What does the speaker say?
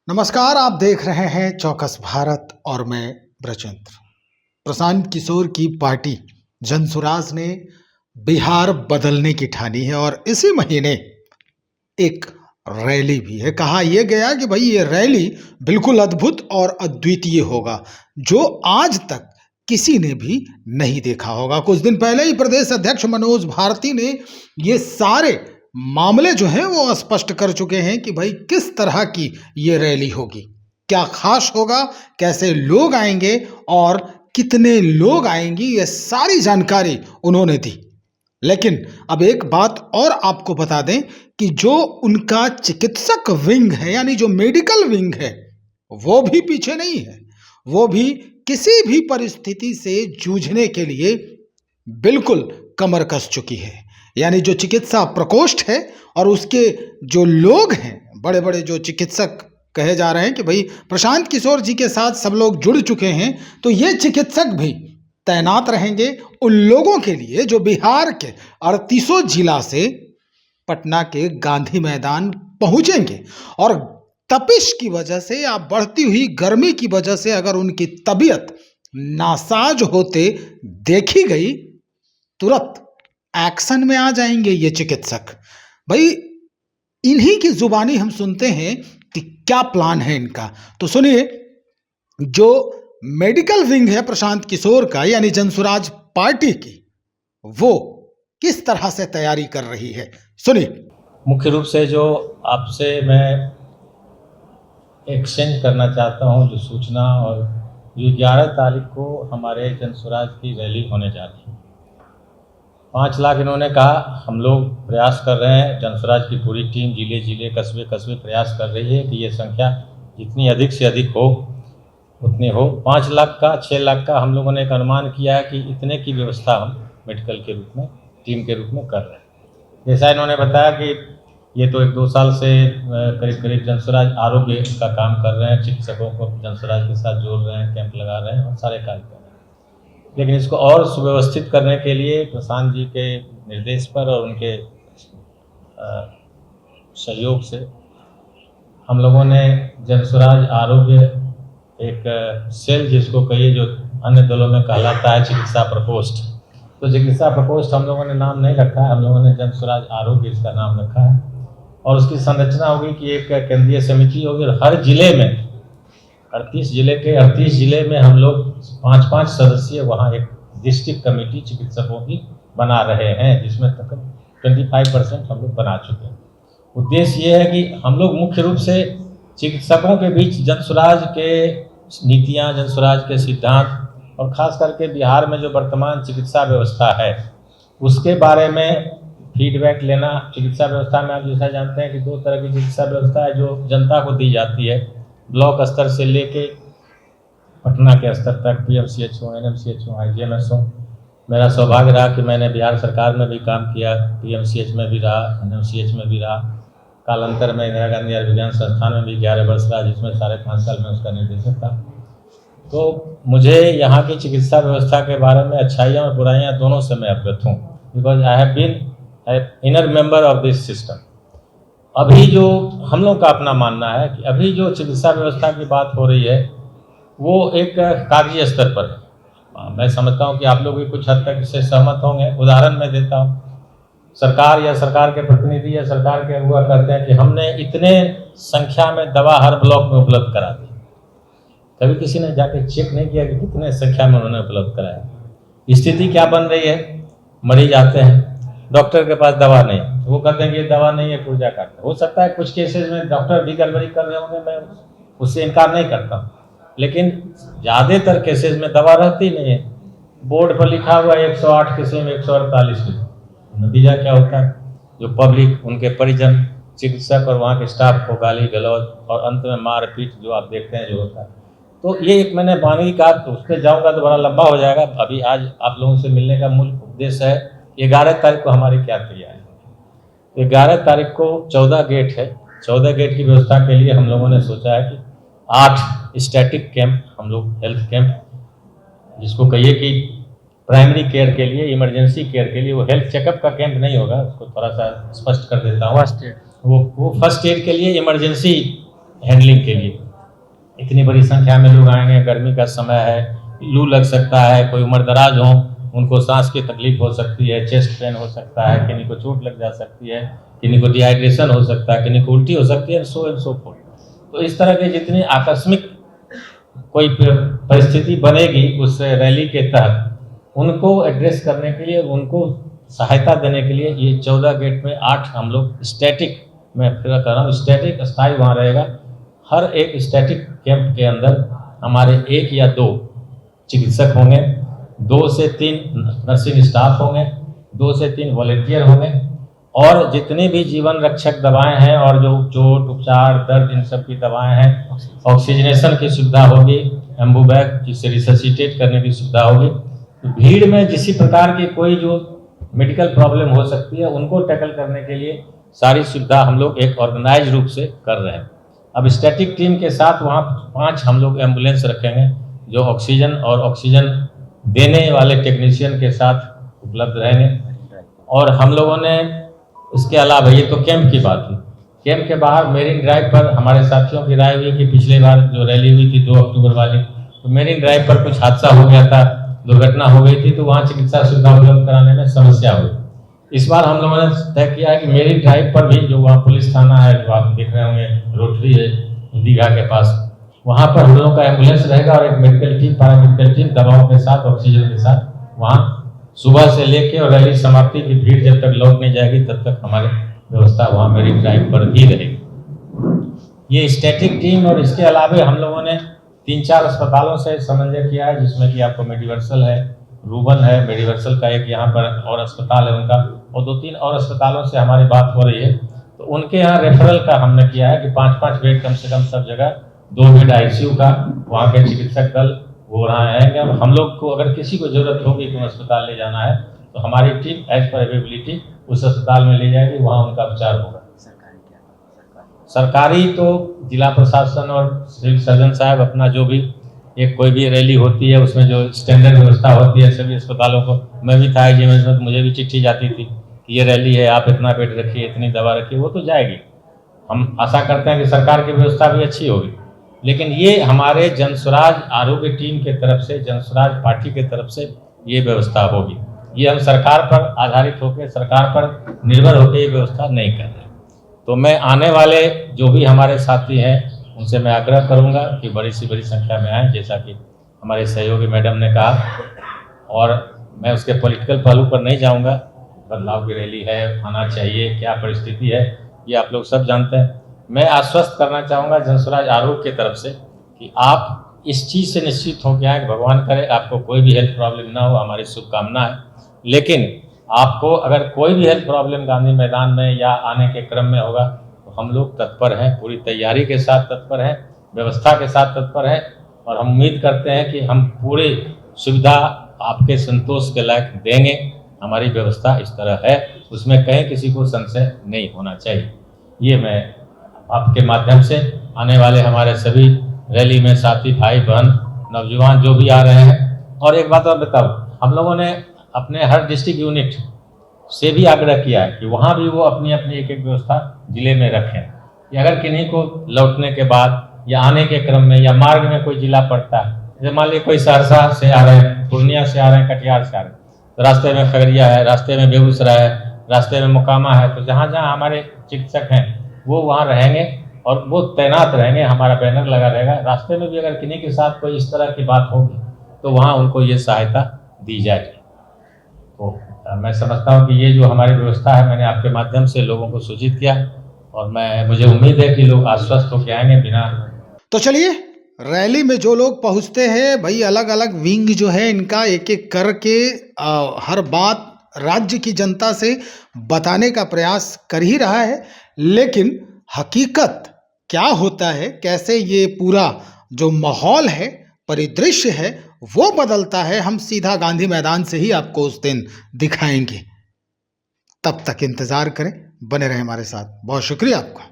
नमस्कार, आप देख रहे हैं चौकस भारत और मैं ब्रजेंद्र। प्रशांत किशोर की पार्टी जनसुराज ने बिहार बदलने की ठानी है और इसी महीने एक रैली भी है। कहा यह गया कि भाई ये रैली बिल्कुल अद्भुत और अद्वितीय होगा, जो आज तक किसी ने भी नहीं देखा होगा। कुछ दिन पहले ही प्रदेश अध्यक्ष मनोज भारती ने ये सारे मामले जो हैं वो स्पष्ट कर चुके हैं कि भाई किस तरह की ये रैली होगी, क्या खास होगा, कैसे लोग आएंगे और कितने लोग आएंगे, ये सारी जानकारी उन्होंने दी। लेकिन अब एक बात और आपको बता दें कि जो उनका चिकित्सक विंग है, यानी जो मेडिकल विंग है, वो भी पीछे नहीं है। वो भी किसी भी परिस्थिति से जूझने के लिए बिल्कुल कमर कस चुकी है। यानी जो चिकित्सा प्रकोष्ठ है और उसके जो लोग हैं, बड़े बड़े जो चिकित्सक कहे जा रहे हैं कि भाई प्रशांत किशोर जी के साथ सब लोग जुड़ चुके हैं, तो ये चिकित्सक भी तैनात रहेंगे उन लोगों के लिए जो बिहार के 38 जिला से पटना के गांधी मैदान पहुंचेंगे और तपिश की वजह से या बढ़ती हुई गर्मी की वजह से अगर उनकी तबीयत नासाज होते देखी गई, तुरंत एक्शन में आ जाएंगे ये चिकित्सक। भाई इन्हीं की जुबानी हम सुनते हैं कि क्या प्लान है इनका। तो सुनिए, जो मेडिकल विंग है प्रशांत किशोर का, यानी जनसुराज पार्टी की, वो किस तरह से तैयारी कर रही है, सुनिए। मुख्य रूप से जो आपसे मैं एक्सचेंज करना चाहता हूं, जो सूचना, और जो 11 तारीख को हमारे जनसुराज की रैली होने जा रही है। 5 लाख इन्होंने कहा, हम लोग प्रयास कर रहे हैं, जनसुराज की पूरी टीम जिले जिले कस्बे कस्बे प्रयास कर रही है कि ये संख्या जितनी अधिक से अधिक हो उतनी हो। 5 लाख का 6 लाख का हम लोगों ने एक अनुमान किया है कि इतने की व्यवस्था हम मेडिकल के रूप में, टीम के रूप में कर रहे हैं। जैसा इन्होंने बताया कि ये तो 1-2 साल से करीब करीब जनसुराज आरोग्य का काम कर रहे हैं, चिकित्सकों को जनसुराज के साथ जोड़ रहे हैं, कैंप लगा रहे हैं और सारे कार्य कर रहे हैं। लेकिन इसको और सुव्यवस्थित करने के लिए प्रशांत जी के निर्देश पर और उनके सहयोग से हम लोगों ने जनसुराज आरोग्य एक सेल, जिसको कहिए जो अन्य दलों में कहलाता है चिकित्सा प्रकोष्ठ, तो चिकित्सा प्रकोष्ठ हम लोगों ने नाम नहीं रखा है, हम लोगों ने जनसुराज आरोग्य इसका नाम रखा है। और उसकी संरचना होगी कि एक केंद्रीय समिति होगी और हर जिले में 38 जिले के 38 जिले में हम लोग 5-5 सदस्यीय वहाँ एक डिस्ट्रिक्ट कमेटी चिकित्सकों की बना रहे हैं, जिसमें तक 25% हम लोग बना चुके हैं। उद्देश्य ये है कि हम लोग मुख्य रूप से चिकित्सकों के बीच जनसुराज के नीतियाँ, जनसुराज के सिद्धांत और ख़ास करके बिहार में जो वर्तमान चिकित्सा व्यवस्था है उसके बारे में फीडबैक लेना। चिकित्सा व्यवस्था में आप जैसा जानते हैं कि 2 तरह की चिकित्सा व्यवस्था है जो जनता को दी जाती है, ब्लॉक स्तर से लेके पटना के स्तर तक, PMCHO, NMCHO, IGMSO। मेरा सौभाग्य रहा कि मैंने बिहार सरकार में भी काम किया, PMCH में भी रहा, NMCH में भी रहा। कालांतर में इंदिरा गांधी आयुर्विज्ञान संस्थान में भी 11 वर्ष रहा, जिसमें 5.5 साल में उसका निर्देशक था। तो मुझे यहाँ की चिकित्सा व्यवस्था के बारे में अच्छाइयाँ और बुराइयाँ दोनों से मैं अवगत हूँ, because I have been inner member of this system. अभी जो हम लोग का अपना मानना है कि अभी जो चिकित्सा व्यवस्था की बात हो रही है वो एक कागजी स्तर पर है। मैं समझता हूँ कि आप लोग भी कुछ हद तक इससे सहमत होंगे। उदाहरण मैं देता हूँ, सरकार या सरकार के प्रतिनिधि या सरकार के अगुआ कहते हैं कि हमने इतने संख्या में दवा हर ब्लॉक में उपलब्ध करा दी। कभी किसी ने जाके चेक नहीं किया कि कितने संख्या में उन्होंने उपलब्ध कराया। स्थिति क्या बन रही है, मरीज आते हैं, डॉक्टर के पास दवा नहीं, तो वो कहते हैं कि ये दवा नहीं है, पुर्जा काटते। हो सकता है कुछ केसेस में डॉक्टर भी गड़बड़ी कर रहे होंगे, मैं उससे इनकार नहीं करता हूँ, लेकिन ज़्यादातर केसेस में दवा रहती नहीं है। बोर्ड पर लिखा हुआ है 108 किसी में 148 की, नतीजा क्या होता है, जो पब्लिक, उनके परिजन, चिकित्सक और वहाँ के स्टाफ को गाली गलौज और अंत में मार पीट जो आप देखते हैं जो होता है। तो ये एक मैंने बानगी कहा, तो उस पर जाऊँगा तो बड़ा लंबा हो जाएगा। अभी आज आप लोगों से मिलने का मूल उद्देश्य है 11 तारीख को हमारी क्या तैयारी है। 11 तारीख को 14 गेट है। 14 गेट की व्यवस्था के लिए हम लोगों ने सोचा है कि 8 स्टैटिक कैंप, हम लोग हेल्थ कैंप, जिसको कहिए कि प्राइमरी केयर के लिए, इमरजेंसी केयर के लिए, वो हेल्थ चेकअप का कैंप नहीं होगा, उसको थोड़ा सा स्पष्ट कर देता हूँ। वो फर्स्ट एड के लिए, इमरजेंसी हैंडलिंग के लिए। इतनी बड़ी संख्या में लोग आएंगे, गर्मी का समय है, लू लग सकता है, कोई उम्र दराज हो उनको सांस की तकलीफ हो सकती है, चेस्ट पेन हो सकता है, किन्हीं को चोट लग जा सकती है, किन्हीं को डिहाइड्रेशन हो सकता है, किन्हीं को उल्टी हो सकती है, सो एंड सो फोर्थ। तो इस तरह के जितनी आकस्मिक कोई परिस्थिति बनेगी उस रैली के तहत, उनको एड्रेस करने के लिए, उनको सहायता देने के लिए ये 14 गेट में 8 हम लोग स्टैटिक, मैं फिर कह रहा हूँ स्टैटिक स्थायी वहाँ रहेगा। हर एक स्टैटिक कैंप के अंदर हमारे 1 या 2 चिकित्सक होंगे, 2 से 3 नर्सिंग स्टाफ होंगे, 2 से 3 वॉलेंटियर होंगे, और जितनी भी जीवन रक्षक दवाएं हैं और जो चोट उपचार दर्द इन सब की दवाएं हैं, ऑक्सीजनेशन की सुविधा होगी, एम्बुबैग जिससे रिससिटेट करने की सुविधा होगी। तो भीड़ में किसी प्रकार की कोई जो मेडिकल प्रॉब्लम हो सकती है उनको टैकल करने के लिए सारी सुविधा हम लोग एक ऑर्गेनाइज रूप से कर रहे हैं। अब स्टैटिक टीम के साथ वहाँ 5 हम लोग एम्बुलेंस रखेंगे जो ऑक्सीजन और ऑक्सीजन देने वाले टेक्नीशियन के साथ उपलब्ध रहेंगे। और हम लोगों ने इसके अलावा, ये तो कैंप की बात हुई, कैंप के बाहर मेरीन ड्राइव पर हमारे साथियों की राय हुई कि पिछले बार जो रैली हुई थी 2 अक्टूबर वाली, तो मेरीन ड्राइव पर कुछ हादसा हो गया था, दुर्घटना हो गई थी, तो वहाँ चिकित्सा सुविधा उपलब्ध कराने में समस्या हुई। इस बार हम लोगों ने तय किया है कि मेरीन ड्राइव पर भी जो वहाँ पुलिस थाना है, जो आप देख रहे होंगे रोटरी है दीघा के पास, वहाँ पर हम लोगों का एम्बुलेंस रहेगा और एक मेडिकल टीम, पैरामेडिकल टीम दवाओं के साथ, ऑक्सीजन के साथ वहाँ सुबह से लेके और रैली समाप्ति की भीड़ जब तक लौट नहीं जाएगी तब तक हमारी व्यवस्था वहाँ मेरीन ड्राइव पर ही रहेगी। ये स्टैटिक टीम, और इसके अलावा हम लोगों ने 3-4 अस्पतालों से समन्वय किया है, जिसमें कि आपको मेडिवर्सल है, रूबन है, मेडिवर्सल का एक यहाँ पर और अस्पताल है उनका, और 2-3 और अस्पतालों से हमारी बात हो रही है। तो उनके यहाँ रेफरल का हमने किया है कि 5-5 बेड कम से कम सब जगह, 2 बेड ICU का, वहाँ के चिकित्सक दल वो वहाँ आएंगे। अब हम लोग को अगर किसी को जरूरत होगी कि अस्पताल ले जाना है तो हमारी टीम एज पर अवेलेबिलिटी उस अस्पताल में ले जाएगी, वहाँ उनका उपचार होगा। सरकारी तो जिला प्रशासन और सिविल सर्जन साहब अपना जो भी एक कोई भी रैली होती है उसमें जो स्टैंडर्ड व्यवस्था होती है सभी अस्पतालों को, मैं भी था IGMS में, तो मुझे भी चिट्ठी जाती थी कि ये रैली है, आप इतना बेड रखिए, इतनी दवा रखिए, वो तो जाएगी। हम आशा करते हैं कि सरकार की व्यवस्था भी अच्छी होगी, लेकिन ये हमारे जनस्वराज आरोग्य टीम के तरफ से, जनस्वराज पार्टी के तरफ से ये व्यवस्था होगी। ये हम सरकार पर आधारित होकर, सरकार पर निर्भर होकर ये व्यवस्था नहीं कर रहे। तो मैं आने वाले जो भी हमारे साथी हैं उनसे मैं आग्रह करूंगा कि बड़ी से बड़ी संख्या में आएँ, जैसा कि हमारे सहयोगी मैडम ने कहा, और मैं उसके पॉलिटिकल पहलू पर नहीं जाऊंगा। बदलाव की रैली है, आना चाहिए, क्या परिस्थिति है ये आप लोग सब जानते हैं। मैं आश्वस्त करना चाहूँगा जनस्वराज आरोग्य की तरफ से कि आप इस चीज़ से निश्चित हो गया है, भगवान करे आपको कोई भी हेल्थ प्रॉब्लम ना हो, हमारी शुभकामना है। लेकिन आपको अगर कोई भी हेल्थ प्रॉब्लम गांधी मैदान में या आने के क्रम में होगा तो हम लोग तत्पर हैं, पूरी तैयारी के साथ तत्पर हैं, व्यवस्था के साथ तत्पर हैं, और हम उम्मीद करते हैं कि हम पूरी सुविधा आपके संतोष के लायक देंगे। हमारी व्यवस्था इस तरह है, उसमें कहीं किसी को संशय नहीं होना चाहिए। ये मैं आपके माध्यम से आने वाले हमारे सभी रैली में साथी भाई बहन नौजवान जो भी आ रहे हैं, और एक बात और बताऊं, हम लोगों ने अपने हर डिस्ट्रिक्ट यूनिट से भी आग्रह किया है कि वहाँ भी वो अपनी अपनी एक एक व्यवस्था जिले में रखें, कि अगर किन्हीं को लौटने के बाद या आने के क्रम में या मार्ग में कोई जिला पड़ता है, जैसे मान लीजिए कोई सहरसा से आ रहे हैं, पूर्णिया से आ रहे हैं, कटिहार से आ रहे हैं, तो रास्ते में खगड़िया है, रास्ते में बेगूसराय है, रास्ते में मोकामा है, तो जहाँ जहाँ हमारे चिकित्सक हैं वो वहाँ रहेंगे और वो तैनात रहेंगे, हमारा बैनर लगा रहेगा। रास्ते में भी अगर किन्हीं के साथ कोई इस तरह की बात होगी तो वहाँ उनको ये सहायता दी जाएगी। तो मैं समझता हूँ कि ये जो हमारी व्यवस्था है मैंने आपके माध्यम से लोगों को सूचित किया, और मुझे उम्मीद है कि लोग आश्वस्त होकर आएंगे बिना। तो चलिए, रैली में जो लोग पहुंचते हैं भाई, अलग अलग विंग जो है इनका एक एक करके हर बात राज्य की जनता से बताने का प्रयास कर ही रहा है, लेकिन हकीकत क्या होता है, कैसे ये पूरा जो माहौल है, परिदृश्य है, वो बदलता है, हम सीधा गांधी मैदान से ही आपको उस दिन दिखाएंगे। तब तक इंतजार करें, बने रहें हमारे साथ। बहुत शुक्रिया आपका।